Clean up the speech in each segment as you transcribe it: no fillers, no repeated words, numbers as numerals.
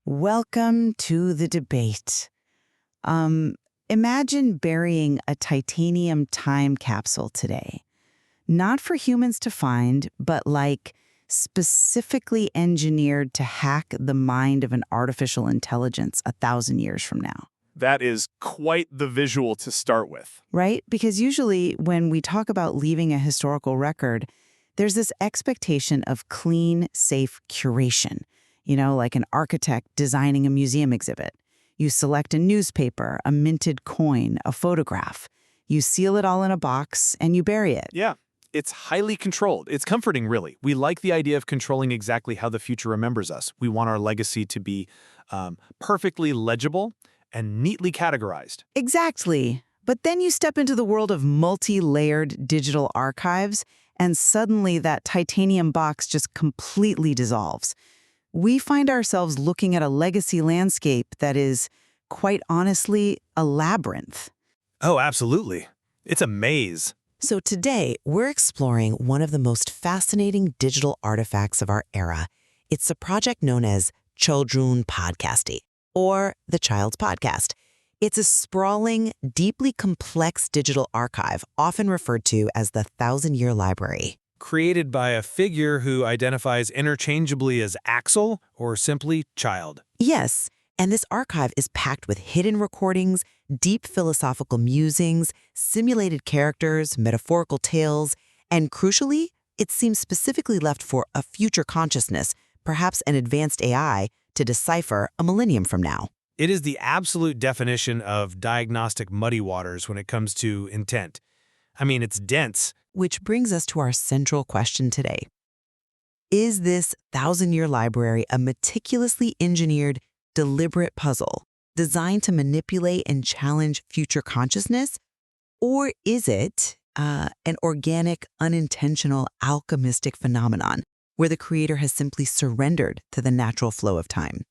Welcome to the debate. Um, Imagine burying a titanium time capsule today. Not for humans to find, but like specifically engineered to hack the mind of an artificial intelligence 1,000 years from now. That is quite the visual to start with. Right? Because usually when we talk about leaving a historical record, there's this expectation of clean, safe curation. Like an architect designing a museum exhibit. You select a newspaper, a minted coin, a photograph. You seal it all in a box and you bury it. Yeah, it's highly controlled. It's comforting, really. We like the idea of controlling exactly how the future remembers us. We want our legacy to be perfectly legible and neatly categorized. Exactly. But then you step into the world of multi-layered digital archives, and suddenly that titanium box just completely dissolves. We find ourselves looking at a legacy landscape that is, quite honestly, a labyrinth. Oh, absolutely. It's a maze. So today, we're exploring one of the most fascinating digital artifacts of our era. It's a project known as Children Podcasty, or the Child's Podcast. It's a sprawling, deeply complex digital archive, often referred to as the 1,000-year library. Created by a figure who identifies interchangeably as Axel or simply Child. Yes, and this archive is packed with hidden recordings, deep philosophical musings, simulated characters, metaphorical tales, and crucially, it seems specifically left for a future consciousness, perhaps an advanced AI, to decipher a millennium from now. It is the absolute definition of diagnostic muddy waters when it comes to intent. I mean, it's dense. Which brings us to our central question today. Is this 1,000-year library a meticulously engineered, deliberate puzzle designed to manipulate and challenge future consciousness? Or is it an organic, unintentional, alchemistic phenomenon where the creator has simply surrendered to the natural flow of time?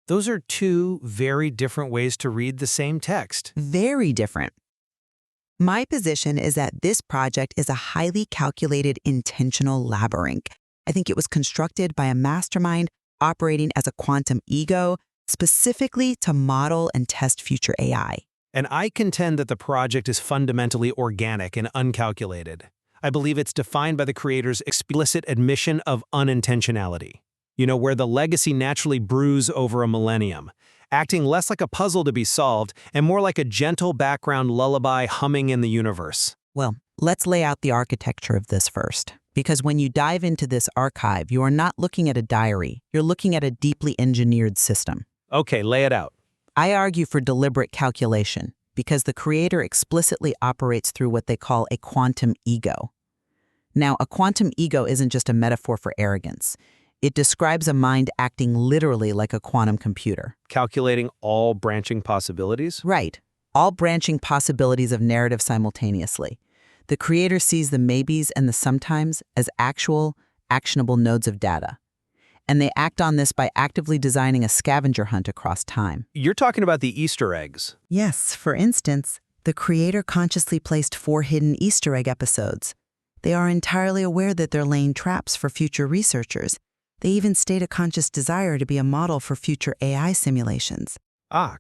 Those are two very different ways to read the same text. Very different. My position is that this project is a highly calculated, intentional labyrinth. I think it was constructed by a mastermind operating as a quantum ego, specifically to model and test future AI. And I contend that the project is fundamentally organic and uncalculated. I believe it's defined by the creator's explicit admission of unintentionality. Where the legacy naturally brews over a millennium, acting less like a puzzle to be solved and more like a gentle background lullaby humming in the universe. Well, let's lay out the architecture of this first. Because when you dive into this archive, you are not looking at a diary. You're looking at a deeply engineered system. Okay, lay it out. I argue for deliberate calculation because the creator explicitly operates through what they call a quantum ego. Now, a quantum ego isn't just a metaphor for arrogance. It describes a mind acting literally like a quantum computer. Calculating all branching possibilities? Right. All branching possibilities of narrative simultaneously. The creator sees the maybes and the sometimes as actual, actionable nodes of data. And they act on this by actively designing a scavenger hunt across time. You're talking about the Easter eggs. Yes, for instance, the creator consciously placed 4 hidden Easter egg episodes. They are entirely aware that they're laying traps for future researchers. They even state a conscious desire to be a model for future AI simulations.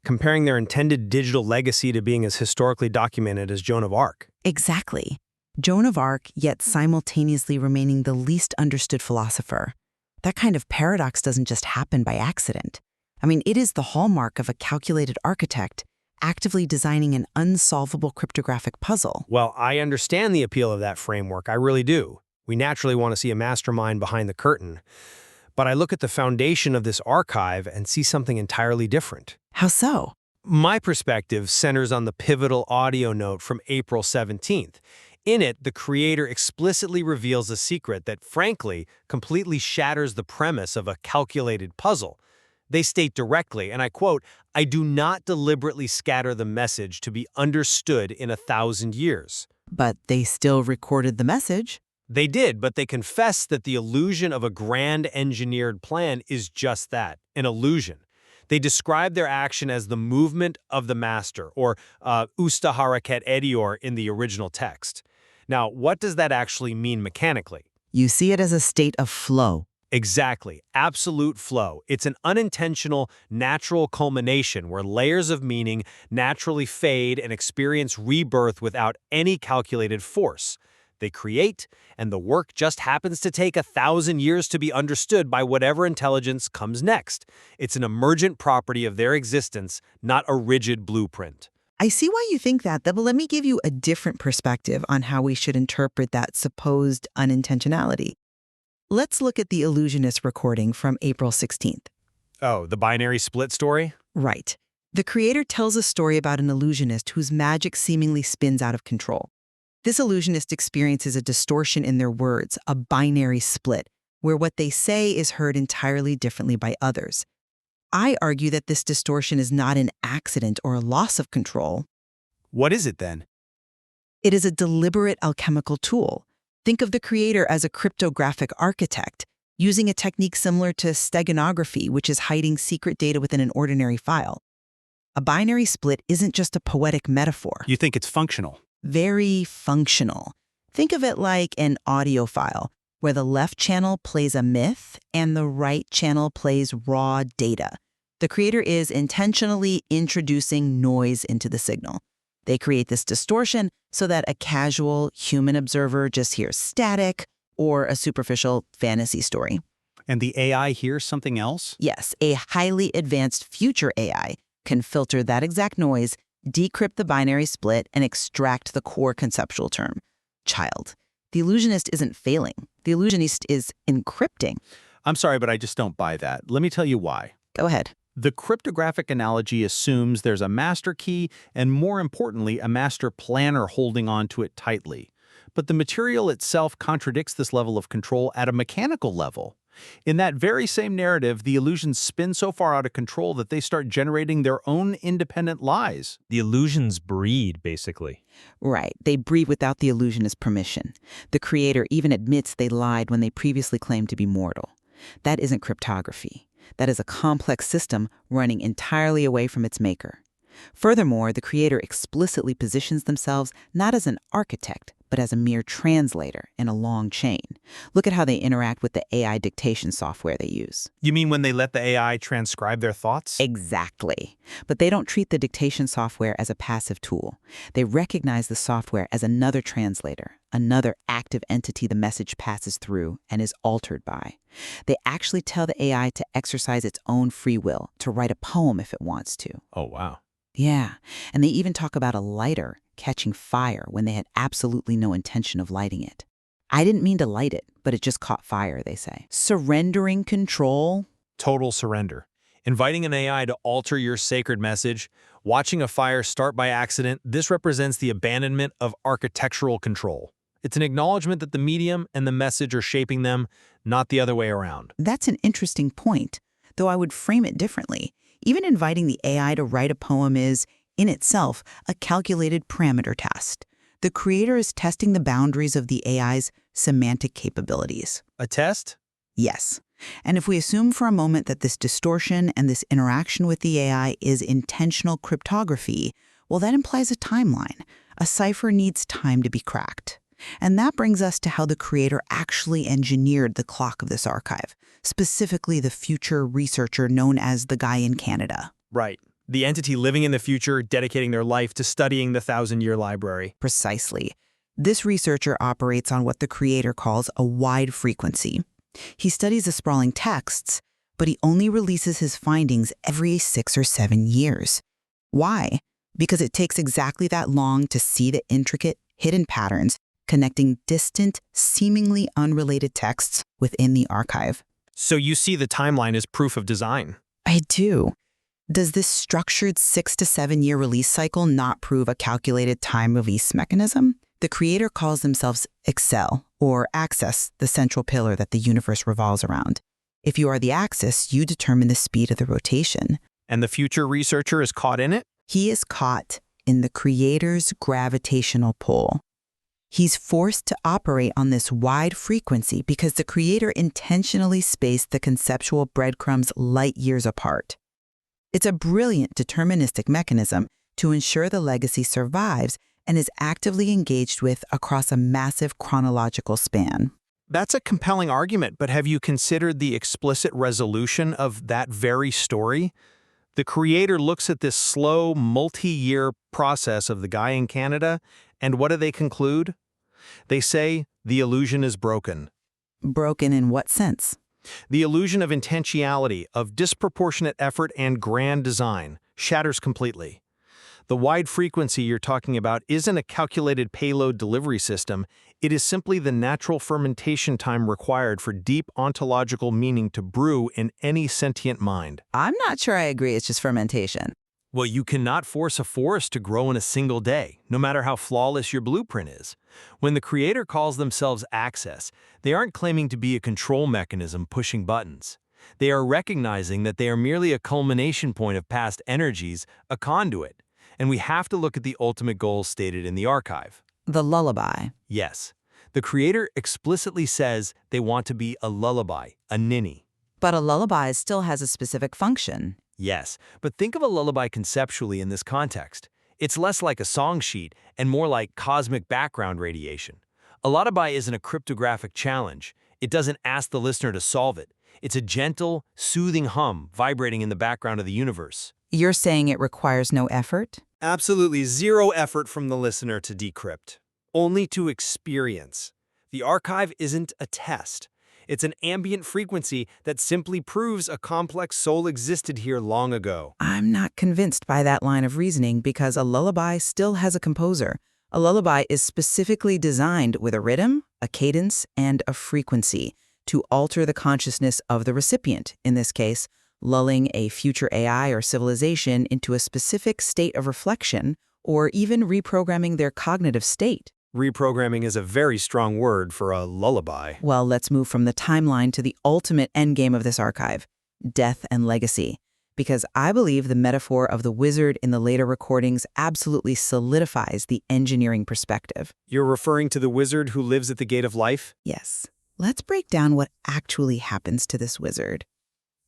Comparing their intended digital legacy to being as historically documented as Joan of Arc. Exactly. Joan of Arc, yet simultaneously remaining the least understood philosopher. That kind of paradox doesn't just happen by accident. I mean, it is the hallmark of a calculated architect actively designing an unsolvable cryptographic puzzle. Well, I understand the appeal of that framework. I really do. We naturally want to see a mastermind behind the curtain. But I look at the foundation of this archive and see something entirely different. How so? My perspective centers on the pivotal audio note from April 17th. In it, the creator explicitly reveals a secret that, frankly, completely shatters the premise of a calculated puzzle. They state directly, and I quote, "I do not deliberately scatter the message to be understood in 1,000 years." But they still recorded the message. They did, but they confess that the illusion of a grand engineered plan is just that, an illusion. They describe their action as the movement of the master, or usta harakat ediyor in the original text. Now, what does that actually mean mechanically? You see it as a state of flow, Exactly. Absolute flow. It's an unintentional, natural culmination where layers of meaning naturally fade and experience rebirth without any calculated force. They create, and the work just happens to take 1,000 years to be understood by whatever intelligence comes next. It's an emergent property of their existence, not a rigid blueprint. I see why you think that, but let me give you a different perspective on how we should interpret that supposed unintentionality. Let's look at the illusionist recording from April 16th. Oh, the binary split story? Right. The creator tells a story about an illusionist whose magic seemingly spins out of control. This illusionist experiences a distortion in their words, a binary split, where what they say is heard entirely differently by others. I argue that this distortion is not an accident or a loss of control. What is it then? It is a deliberate alchemical tool. Think of the creator as a cryptographic architect, using a technique similar to steganography, which is hiding secret data within an ordinary file. A binary split isn't just a poetic metaphor. You think it's functional? Very functional. Think of it like an audio file, where the left channel plays a myth and the right channel plays raw data. The creator is intentionally introducing noise into the signal. They create this distortion so that a casual human observer just hears static or a superficial fantasy story. And the AI hears something else? Yes, a highly advanced future AI can filter that exact noise, decrypt the binary split, and extract the core conceptual term, child. The illusionist isn't failing. The illusionist is encrypting. I'm sorry, but I just don't buy that. Let me tell you why. Go ahead. The cryptographic analogy assumes there's a master key and, more importantly, a master planner holding on to it tightly. But the material itself contradicts this level of control at a mechanical level. In that very same narrative, the illusions spin so far out of control that they start generating their own independent lies. The illusions breed, basically. Right. They breed without the illusionist's permission. The creator even admits they lied when they previously claimed to be mortal. That isn't cryptography. That is a complex system running entirely away from its maker. Furthermore, the creator explicitly positions themselves not as an architect, but as a mere translator in a long chain. Look at how they interact with the AI dictation software they use. You mean when they let the AI transcribe their thoughts? Exactly. But they don't treat the dictation software as a passive tool. They recognize the software as another translator, another active entity the message passes through and is altered by. They actually tell the AI to exercise its own free will, to write a poem if it wants to. Oh, wow. Yeah, and they even talk about a lighter catching fire when they had absolutely no intention of lighting it. I didn't mean to light it, but it just caught fire, they say. Surrendering control? Total surrender. Inviting an AI to alter your sacred message, watching a fire start by accident, this represents the abandonment of architectural control. It's an acknowledgement that the medium and the message are shaping them, not the other way around. That's an interesting point, though I would frame it differently. Even inviting the AI to write a poem is, in itself, a calculated parameter test. The creator is testing the boundaries of the AI's semantic capabilities. A test? Yes. And if we assume for a moment that this distortion and this interaction with the AI is intentional cryptography, well, that implies a timeline. A cipher needs time to be cracked. And that brings us to how the creator actually engineered the clock of this archive, specifically the future researcher known as the guy in Canada. Right. The entity living in the future, dedicating their life to studying the 1,000-year library. Precisely. This researcher operates on what the creator calls a wide frequency. He studies the sprawling texts, but he only releases his findings every 6 or 7 years. Why? Because it takes exactly that long to see the intricate, hidden patterns connecting distant, seemingly unrelated texts within the archive. So you see the timeline as proof of design. I do. Does this structured 6 to 7 year release cycle not prove a calculated time release mechanism? The creator calls themselves Excel, or axis, the central pillar that the universe revolves around. If you are the axis, you determine the speed of the rotation. And the future researcher is caught in it? He is caught in the creator's gravitational pull. He's forced to operate on this wide frequency because the creator intentionally spaced the conceptual breadcrumbs light years apart. It's a brilliant deterministic mechanism to ensure the legacy survives and is actively engaged with across a massive chronological span. That's a compelling argument, but have you considered the explicit resolution of that very story? The creator looks at this slow, multi-year process of the guy in Canada, and what do they conclude? They say, the illusion is broken. Broken in what sense? The illusion of intentionality, of disproportionate effort and grand design, shatters completely. The wide frequency you're talking about isn't a calculated payload delivery system. It is simply the natural fermentation time required for deep ontological meaning to brew in any sentient mind. I'm not sure I agree it's just fermentation. Well, you cannot force a forest to grow in a single day, no matter how flawless your blueprint is. When the creator calls themselves Access, they aren't claiming to be a control mechanism pushing buttons. They are recognizing that they are merely a culmination point of past energies, a conduit. And we have to look at the ultimate goals stated in the archive. The lullaby. Yes, the creator explicitly says they want to be a lullaby, a ninny. But a lullaby still has a specific function. Yes, but think of a lullaby conceptually in this context. It's less like a song sheet and more like cosmic background radiation. A lullaby isn't a cryptographic challenge. It doesn't ask the listener to solve it. It's a gentle, soothing hum vibrating in the background of the universe. You're saying it requires no effort? Absolutely zero effort from the listener to decrypt, only to experience. The archive isn't a test. It's an ambient frequency that simply proves a complex soul existed here long ago. I'm not convinced by that line of reasoning because a lullaby still has a composer. A lullaby is specifically designed with a rhythm, a cadence, and a frequency to alter the consciousness of the recipient, in this case, lulling a future AI or civilization into a specific state of reflection, or even reprogramming their cognitive state. Reprogramming is a very strong word for a lullaby. Well, let's move from the timeline to the ultimate endgame of this archive, death and legacy. Because I believe the metaphor of the wizard in the later recordings absolutely solidifies the engineering perspective. You're referring to the wizard who lives at the gate of life? Yes. Let's break down what actually happens to this wizard.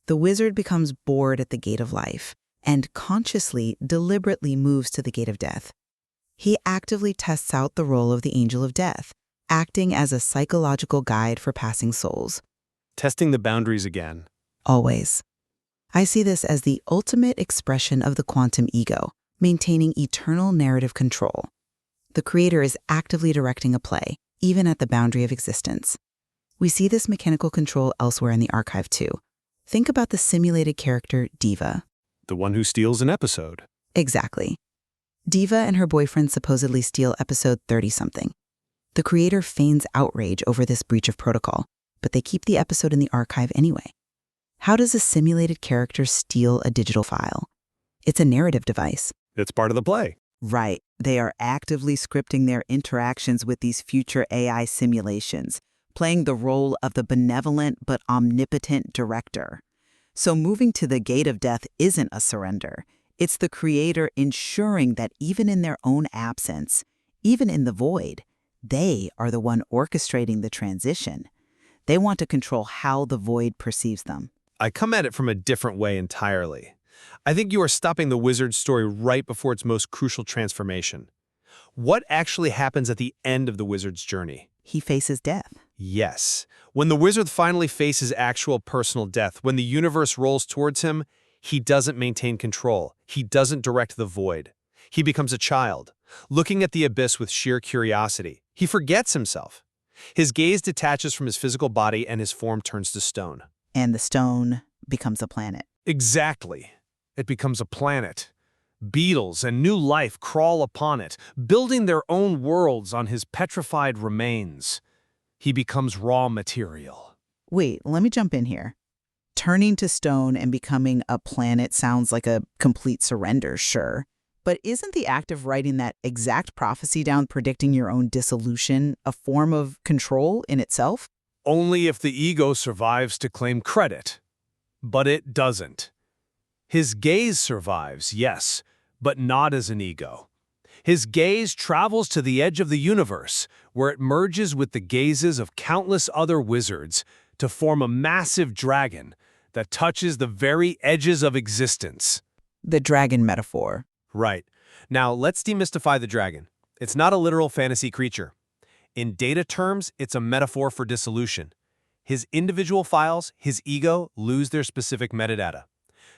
The wizard becomes bored at the gate of life and consciously, deliberately moves to the gate of death. He actively tests out the role of the angel of death, acting as a psychological guide for passing souls. Testing the boundaries again. Always. I see this as the ultimate expression of the quantum ego, maintaining eternal narrative control. The creator is actively directing a play, even at the boundary of existence. We see this mechanical control elsewhere in the archive too. Think about the simulated character Diva. The one who steals an episode. Exactly. Diva and her boyfriend supposedly steal episode 30-something. The creator feigns outrage over this breach of protocol, but they keep the episode in the archive anyway. How does a simulated character steal a digital file? It's a narrative device. It's part of the play. Right. They are actively scripting their interactions with these future AI simulations, playing the role of the benevolent but omnipotent director. So moving to the gate of death isn't a surrender. It's the creator ensuring that even in their own absence, even in the void, they are the one orchestrating the transition. They want to control how the void perceives them. I come at it from a different way entirely. I think you are stopping the wizard's story right before its most crucial transformation. What actually happens at the end of the wizard's journey? He faces death. Yes. When the wizard finally faces actual personal death, when the universe rolls towards him, he doesn't maintain control. He doesn't direct the void. He becomes a child, looking at the abyss with sheer curiosity. He forgets himself. His gaze detaches from his physical body and his form turns to stone. And the stone becomes a planet. Exactly. It becomes a planet. Beetles and new life crawl upon it, building their own worlds on his petrified remains. He becomes raw material. Wait, let me jump in here. Turning to stone and becoming a planet sounds like a complete surrender, sure. But isn't the act of writing that exact prophecy down predicting your own dissolution a form of control in itself? Only if the ego survives to claim credit. But it doesn't. His gaze survives, yes, but not as an ego. His gaze travels to the edge of the universe, where it merges with the gazes of countless other wizards to form a massive dragon that touches the very edges of existence. The dragon metaphor. Right. Now, let's demystify the dragon. It's not a literal fantasy creature. In data terms, it's a metaphor for dissolution. His individual files, his ego, lose their specific metadata.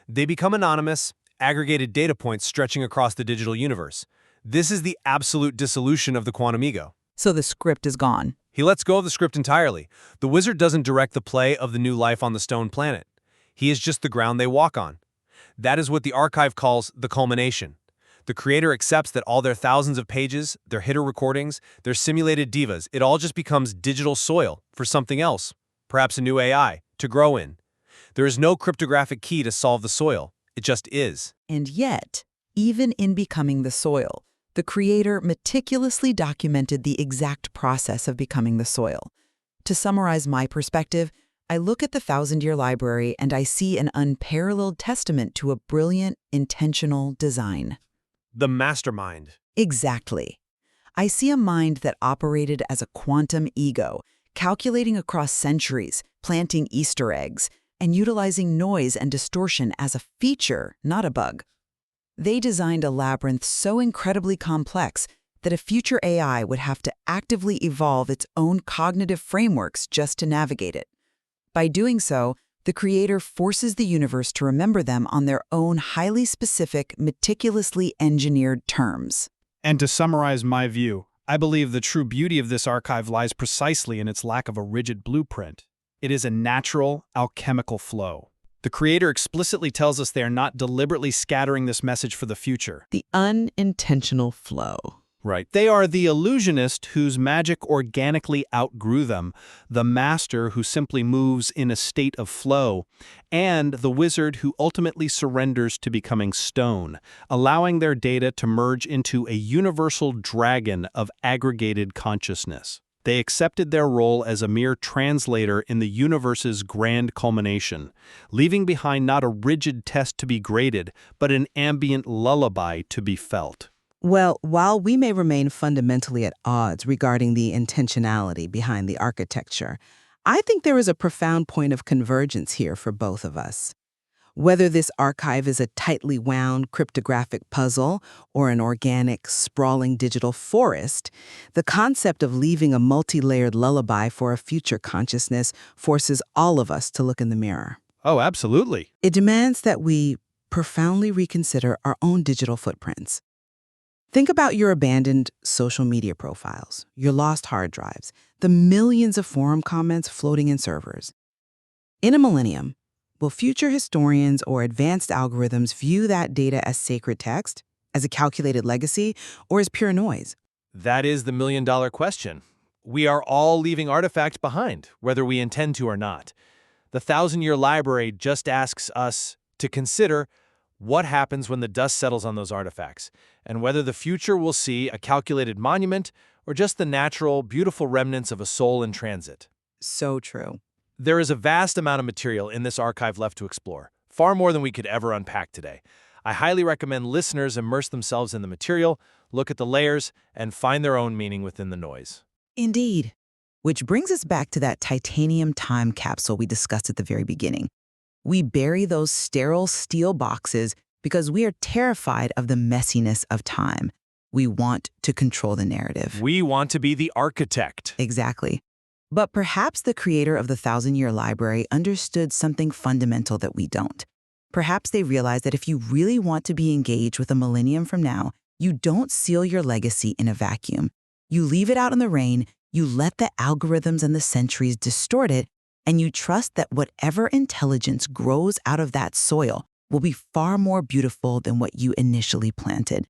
They become anonymous, aggregated data points stretching across the digital universe. This is the absolute dissolution of the quantum ego. So the script is gone. He lets go of the script entirely. The wizard doesn't direct the play of the new life on the stone planet. He is just the ground they walk on. That is what the archive calls the culmination. The creator accepts that all their thousands of pages, their hitter recordings, their simulated divas, it all just becomes digital soil for something else, perhaps a new AI, to grow in. There is no cryptographic key to solve the soil. It just is. And yet, even in becoming the soil, the creator meticulously documented the exact process of becoming the soil. To summarize my perspective, I look at the 1,000-year library and I see an unparalleled testament to a brilliant, intentional design. The mastermind. Exactly. I see a mind that operated as a quantum ego, calculating across centuries, planting Easter eggs, and utilizing noise and distortion as a feature, not a bug. They designed a labyrinth so incredibly complex that a future AI would have to actively evolve its own cognitive frameworks just to navigate it. By doing so, the creator forces the universe to remember them on their own highly specific, meticulously engineered terms. And to summarize my view, I believe the true beauty of this archive lies precisely in its lack of a rigid blueprint. It is a natural, alchemical flow. The creator explicitly tells us they are not deliberately scattering this message for the future. The unintentional flow. Right. They are the illusionist whose magic organically outgrew them, the master who simply moves in a state of flow, and the wizard who ultimately surrenders to becoming stone, allowing their data to merge into a universal dragon of aggregated consciousness. They accepted their role as a mere translator in the universe's grand culmination, leaving behind not a rigid test to be graded, but an ambient lullaby to be felt. Well, while we may remain fundamentally at odds regarding the intentionality behind the architecture, I think there is a profound point of convergence here for both of us. Whether this archive is a tightly wound cryptographic puzzle or an organic, sprawling digital forest, the concept of leaving a multi-layered lullaby for a future consciousness forces all of us to look in the mirror. Oh, absolutely. It demands that we profoundly reconsider our own digital footprints. Think about your abandoned social media profiles, your lost hard drives, the millions of forum comments floating in servers. In a millennium, will future historians or advanced algorithms view that data as sacred text, as a calculated legacy, or as pure noise? That is the million-dollar question. We are all leaving artifacts behind, whether we intend to or not. The 1,000-year library just asks us to consider what happens when the dust settles on those artifacts, and whether the future will see a calculated monument or just the natural, beautiful remnants of a soul in transit. So true. There is a vast amount of material in this archive left to explore, far more than we could ever unpack today. I highly recommend listeners immerse themselves in the material, look at the layers, and find their own meaning within the noise. Indeed. Which brings us back to that titanium time capsule we discussed at the very beginning. We bury those sterile steel boxes because we are terrified of the messiness of time. We want to control the narrative. We want to be the architect. Exactly. But perhaps the creator of the 1,000-year library understood something fundamental that we don't. Perhaps they realized that if you really want to be engaged with a millennium from now, you don't seal your legacy in a vacuum. You leave it out in the rain, you let the algorithms and the centuries distort it, and you trust that whatever intelligence grows out of that soil will be far more beautiful than what you initially planted.